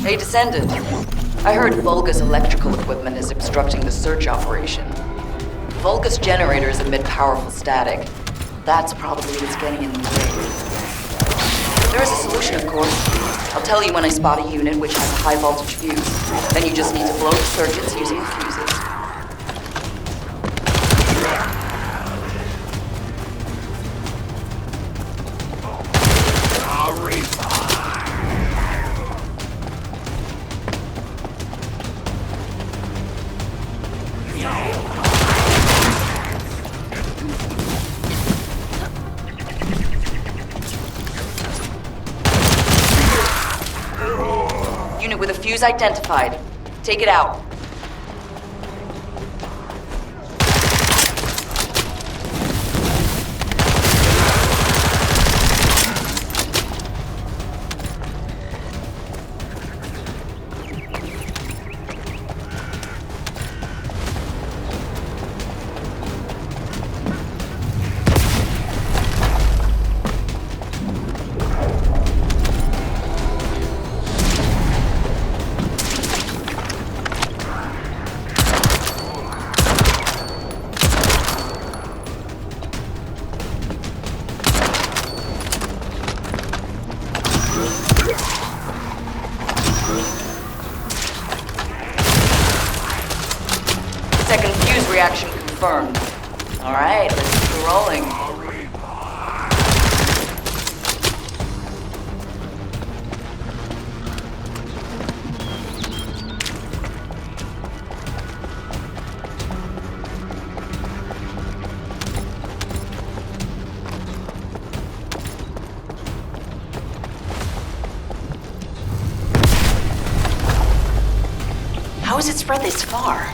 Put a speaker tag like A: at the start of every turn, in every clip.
A: Hey, Descendant. I heard Vulgus electrical equipment is obstructing the search operation. Vulgus generators emit powerful static. That's probably what's getting in the way. There is a solution, of course. I'll tell you when I spot a unit which has a high voltage fuse. Then you just need to blow the circuits using the fuses. Unit with a fuse identified. Take it out. Second fuse reaction confirmed. All right, let's keep rolling.
B: How has it spread this far?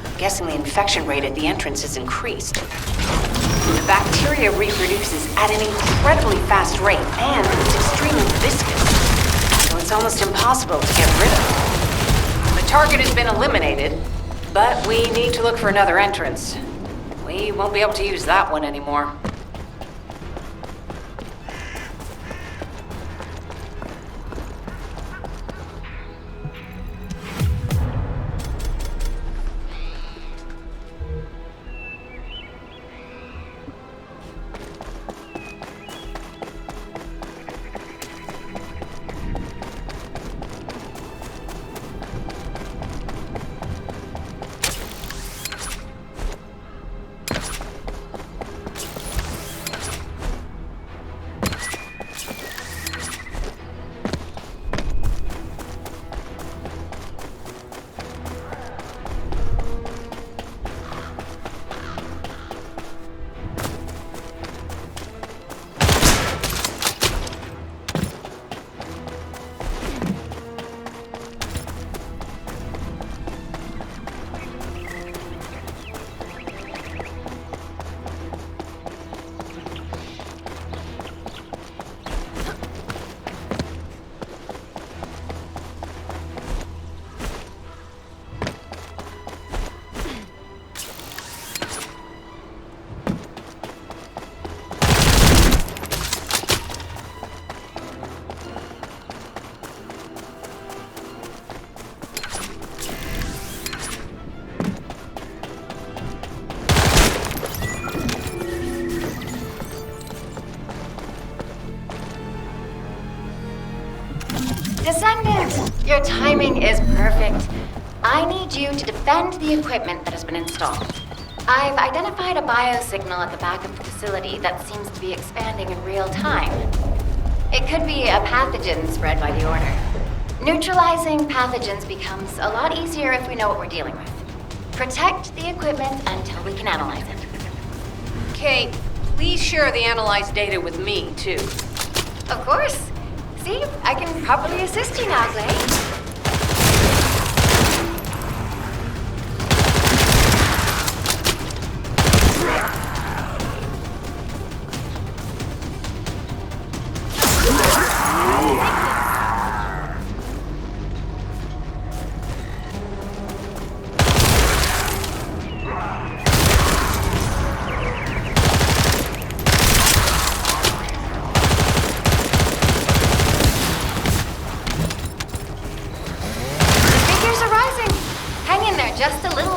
B: I'm guessing the infection rate at the entrance has increased. The bacteria reproduces at an incredibly fast rate, and it's extremely viscous, so it's almost impossible to get rid of. The target has been eliminated, but we need to look for another entrance. We won't be able to use that one anymore.
C: Descendant, your timing is perfect. I need you to defend the equipment that has been installed. I've identified a biosignal at the back of the facility that seems to be expanding in real time. It could be a pathogen spread by the Order. Neutralizing pathogens becomes a lot easier if we know what we're dealing with. Protect the equipment until we can analyze it.
B: Kate, please share the analyzed data with me, too.
C: Of course. See, I can properly assist you now, Clay.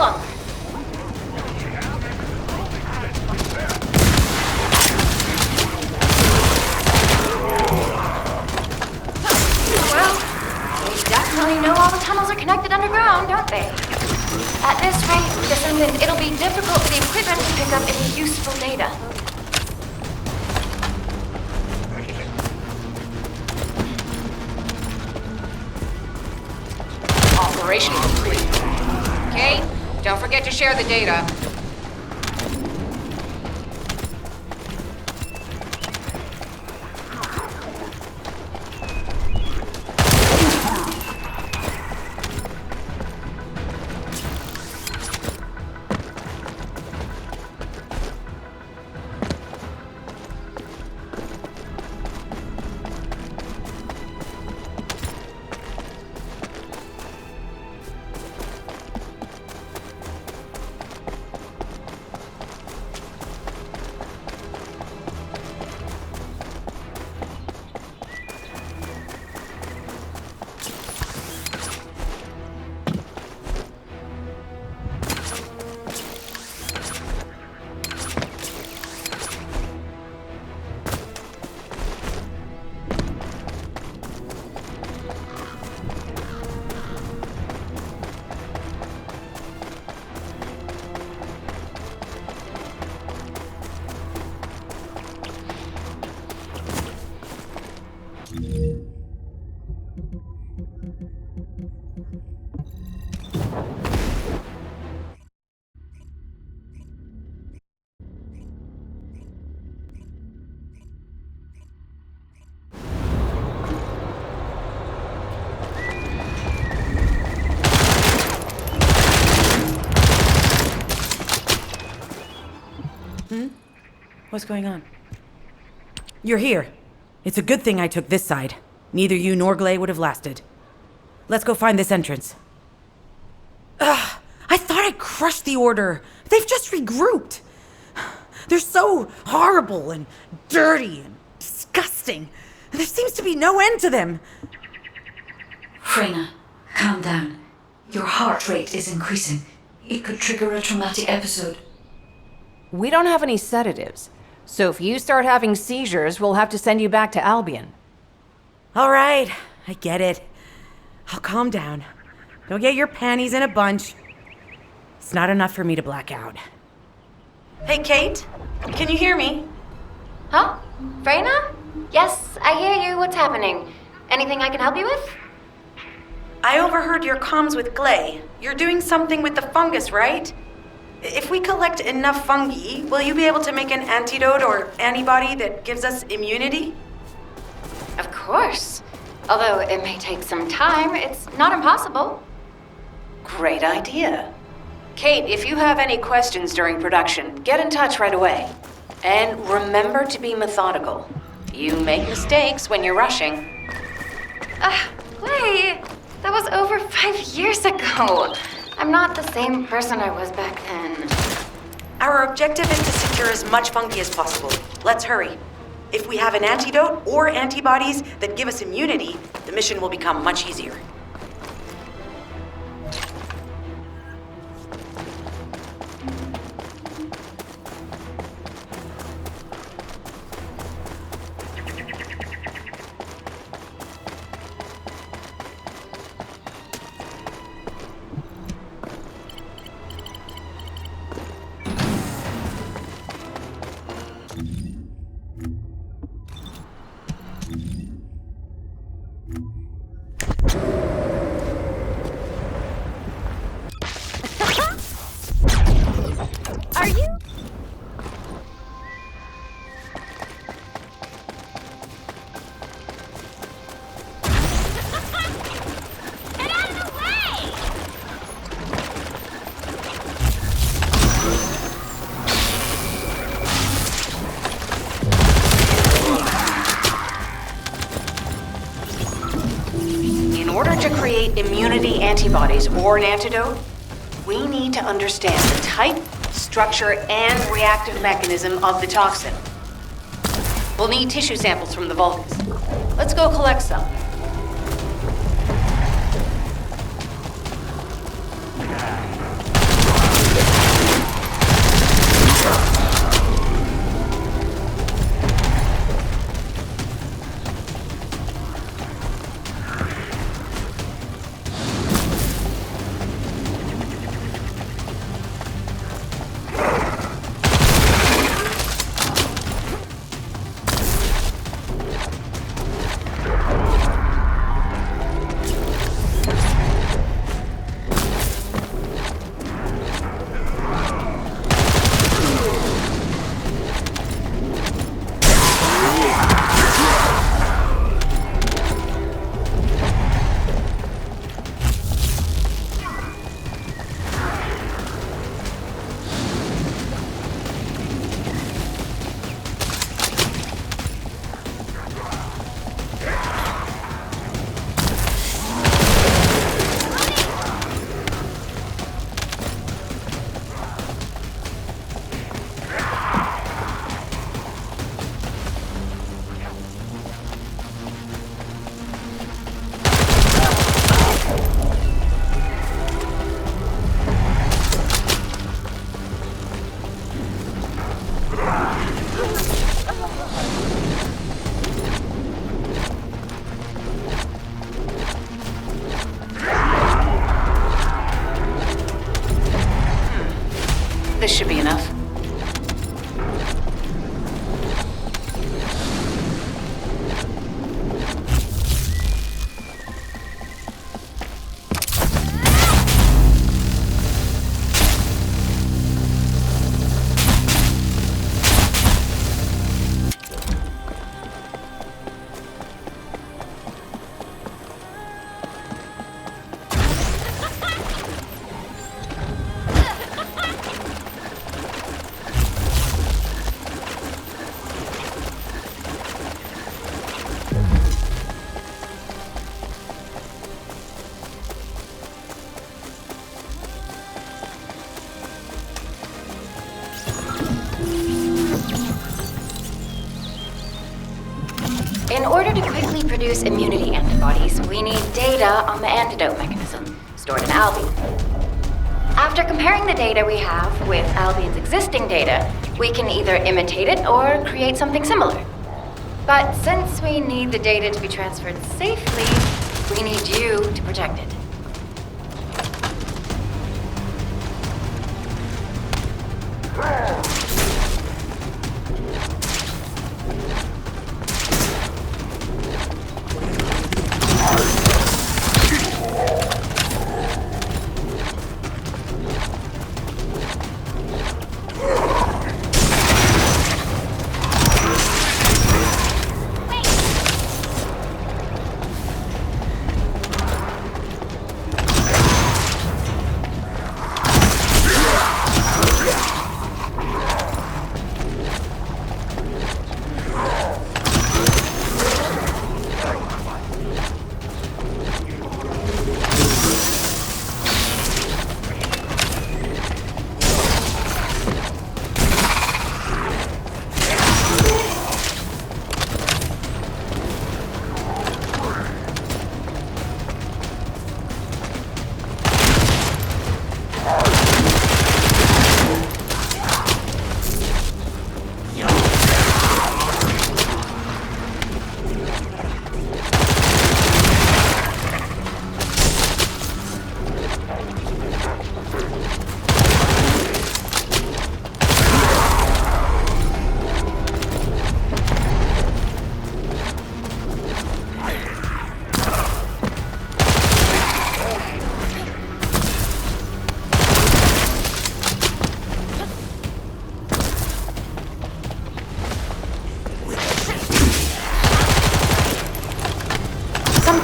C: longer. Well, they definitely know all the tunnels are connected underground, don't they? At this rate, Descendant, it'll be difficult for the equipment to pick up any useful data.
B: Operation complete. Kate, don't forget to share the data.
D: What's going on? You're here. It's a good thing I took this side. Neither you nor Glay would have lasted. Let's go find this entrance. Ugh! I thought I crushed the Order. They've just regrouped. They're so horrible and dirty and disgusting. There seems to be no end to them.
E: Freyna, calm down. Your heart rate is increasing. It could trigger a traumatic episode.
F: We don't have any sedatives, so if you start having seizures, we'll have to send you back to Albion.
D: All right, I get it. I'll calm down. Don't get your panties in a bunch. It's not enough for me to black out. Hey, Kate, can you hear me?
C: Huh? Freyna? Yes, I hear you. What's happening? Anything I can help you with?
D: I overheard your comms with Glay. You're doing something with the fungus, right? If we collect enough fungi, will you be able to make an antidote or antibody that gives us immunity?
C: Of course. Although it may take some time, it's not impossible.
B: Great idea. Kate, if you have any questions during production, get in touch right away. And remember to be methodical. You make mistakes when you're rushing.
C: Wait, that was over 5 years ago. I'm not the same person I was back then.
D: Our objective is to secure as much fungi as possible. Let's hurry. If we have an antidote or antibodies that give us immunity, the mission will become much easier.
C: Are you? Get out of the way!
B: In order to create immunity antibodies or an antidote, we need to understand the type, structure, and reactive mechanism of the toxin. We'll need tissue samples from the Vulcans. Let's go collect some. This should be enough.
C: In order to quickly produce immunity antibodies, we need data on the antidote mechanism, stored in Albion. After comparing the data we have with Albion's existing data, we can either imitate it or create something similar. But since we need the data to be transferred safely, we need you to protect it.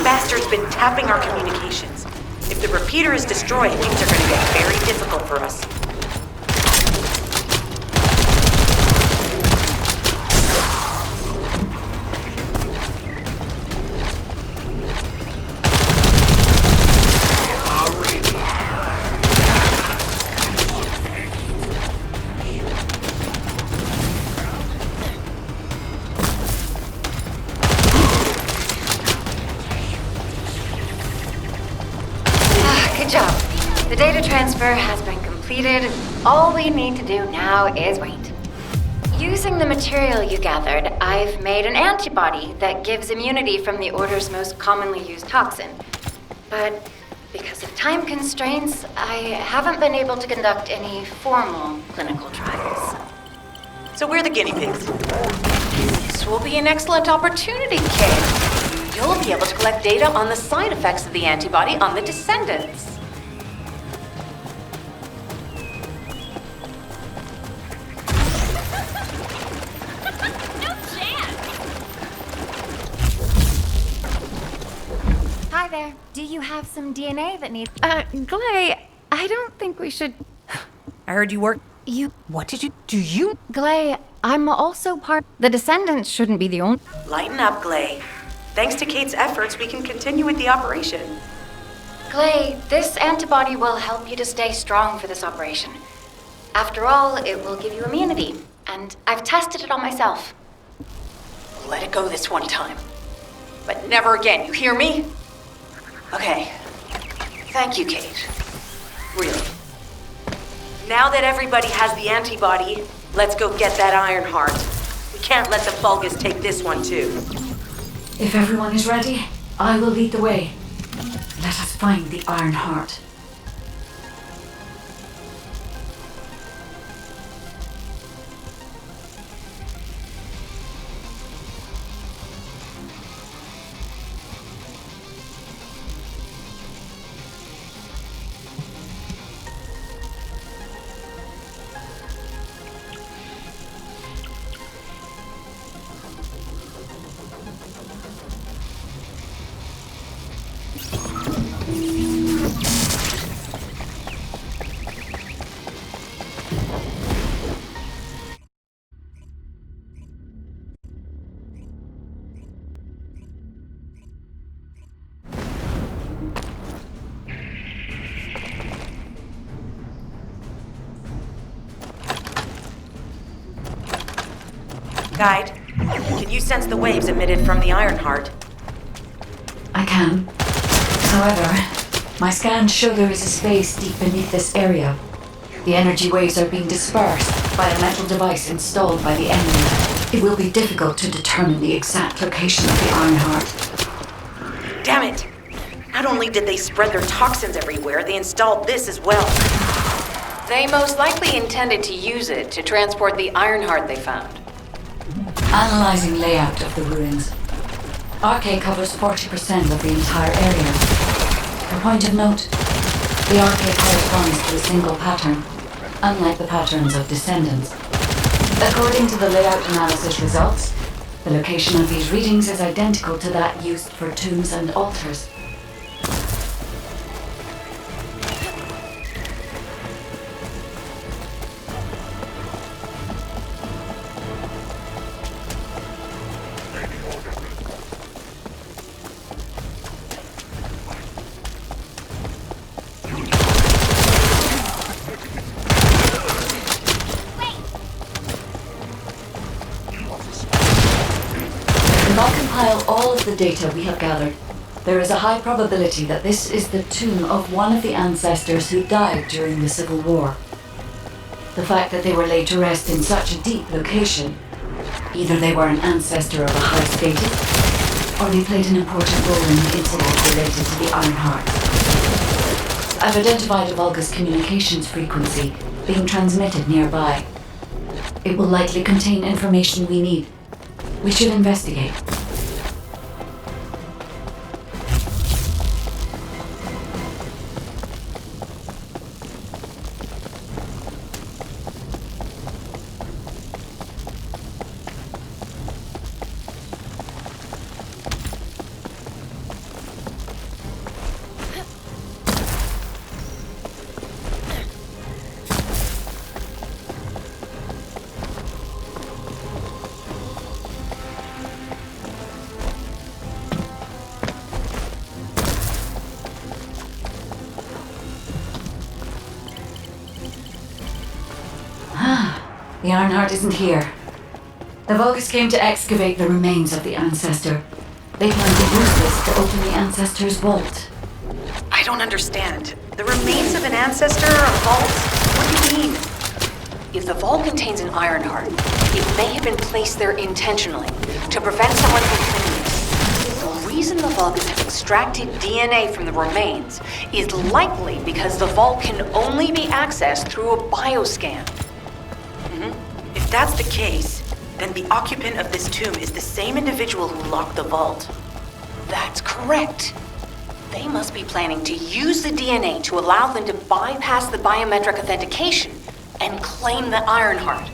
D: Bastard's been tapping our communications. If the repeater is destroyed, things are going to get very difficult for us.
C: Good job. The data transfer has been completed. All we need to do now is wait. Using the material you gathered, I've made an antibody that gives immunity from the Order's most commonly used toxin. But because of time constraints, I haven't been able to conduct any formal clinical trials.
D: So we're the guinea pigs.
F: This will be an excellent opportunity, Kate. You'll be able to collect data on the side effects of the antibody on the Descendants.
C: Hi there. Do you have some DNA that needs... Glay, I don't think we should...
D: I heard you work.
F: What did you do?
C: Glay, I'm also part... The Descendants shouldn't be the only...
D: Lighten up, Glay. Thanks to Kate's efforts, we can continue with the operation.
C: Glay, this antibody will help you to stay strong for this operation. After all, it will give you immunity, and I've tested it on myself.
B: Let it go this one time. But never again, you hear me? Okay. Thank you, Kate. Really.
D: Now that everybody has the antibody, let's go get that Iron Heart. We can't let the Vulgus take this one too.
E: If everyone is ready, I will lead the way. Let us find the Iron Heart.
D: Guide, can you sense the waves emitted from the Ironheart?
E: I can. However, my scans show there is a space deep beneath this area. The energy waves are being dispersed by a metal device installed by the enemy. It will be difficult to determine the exact location of the Ironheart.
D: Damn it! Not only did they spread their toxins everywhere, they installed this as well.
F: They most likely intended to use it to transport the Ironheart they found.
E: Analyzing layout of the ruins. RK covers 40% of the entire area. A point of note, the RK corresponds to a single pattern, unlike the patterns of Descendants. According to the layout analysis results, the location of these readings is identical to that used for tombs and altars. I'll compile all of the data we have gathered. There is a high probability that this is the tomb of one of the ancestors who died during the Civil War. The fact that they were laid to rest in such a deep location, either they were an ancestor of a high status, or they played an important role in the incident related to the Ironheart. I've identified a Vulgus communications frequency being transmitted nearby. It will likely contain information we need. We should investigate. The Ironheart isn't here. The Vulgus came to excavate the remains of the ancestor. They plan to use this to open the ancestor's vault.
D: I don't understand. The remains of an ancestor, a vault? What do you mean?
F: If the vault contains an Ironheart, it may have been placed there intentionally to prevent someone from claiming it. The reason the Vulgus have extracted DNA from the remains is likely because the vault can only be accessed through a bioscan.
D: If that's the case, then the occupant of this tomb is the same individual who locked the vault.
F: That's correct. They must be planning to use the DNA to allow them to bypass the biometric authentication and claim the Ironheart.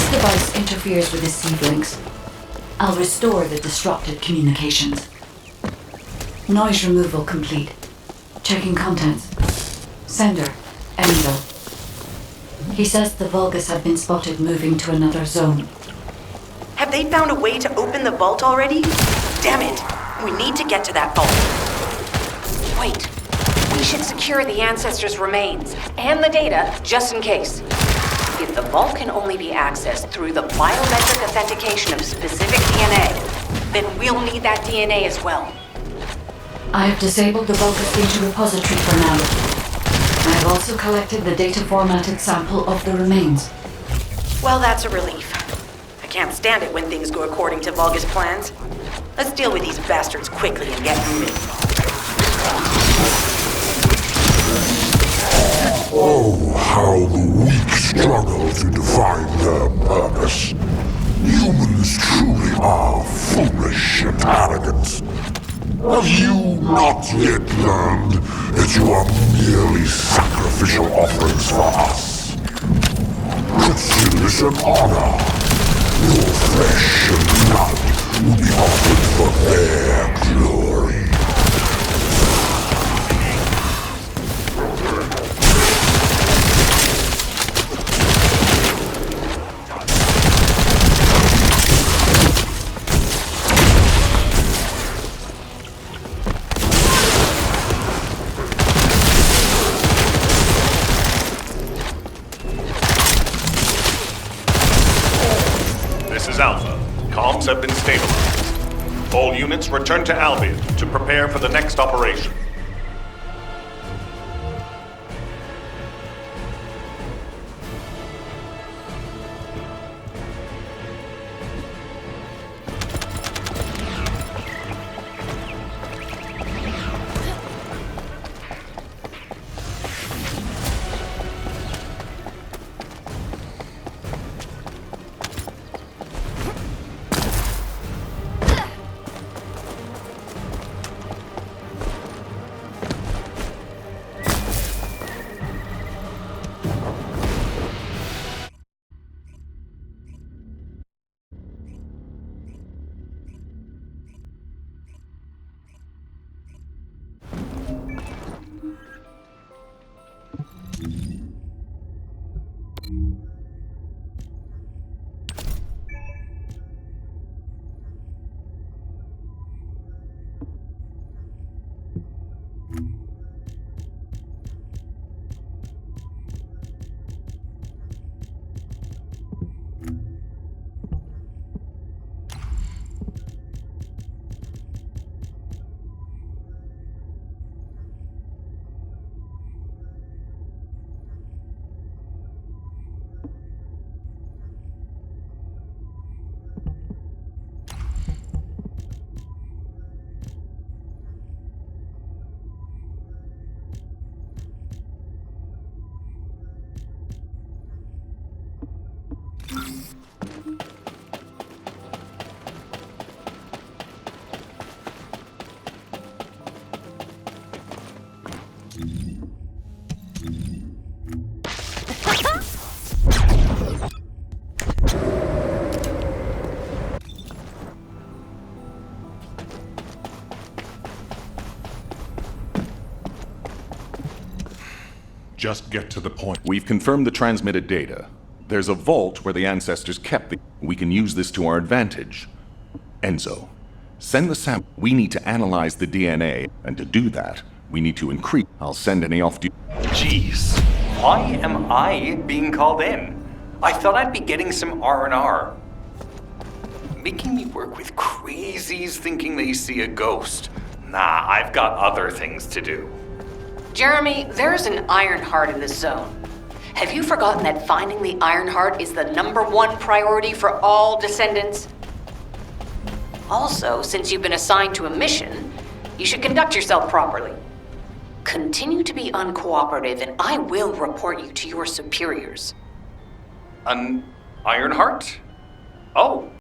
E: This device interferes with the seed links. I'll restore the disrupted communications. Noise removal complete. Checking contents. Sender, Emil. He says the Vulgus have been spotted moving to another zone.
B: Have they found a way to open the vault already? Damn it! We need to get to that vault. Wait. We should secure the Ancestors' remains and the data just in case. If the vault can only be accessed through the biometric authentication of specific DNA, then we'll need that DNA as well.
E: I have disabled the Vulgus data repository for now. I have also collected the data formatted sample of the remains.
B: Well, that's a relief. I can't stand it when things go according to Vulgus plans. Let's deal with these bastards quickly and get moving.
G: Oh, how the weak struggle to define their purpose. Humans truly are foolish and arrogant. Have you not yet learned that you are merely sacrificial offerings for us? Consider this an honor. Your flesh and blood will be offered for their glory.
H: Alpha. Comms have been stabilized. All units return to Albion to prepare for the next operation. Just get to the point. We've confirmed the transmitted data. There's a vault where the Ancestors kept the... We can use this to our advantage. Enzo, send the sample. We need to analyze the DNA, and to do that, we need to increase... I'll send any off-duty...
I: Jeez, why am I being called in? I thought I'd be getting some R&R. Making me work with crazies thinking they see a ghost. Nah, I've got other things to do.
F: Jeremy, there's an Ironheart in this zone. Have you forgotten that finding the Ironheart is the #1 priority for all Descendants? Also, since you've been assigned to a mission, you should conduct yourself properly. Continue to be uncooperative and I will report you to your superiors.
I: An Ironheart? Oh,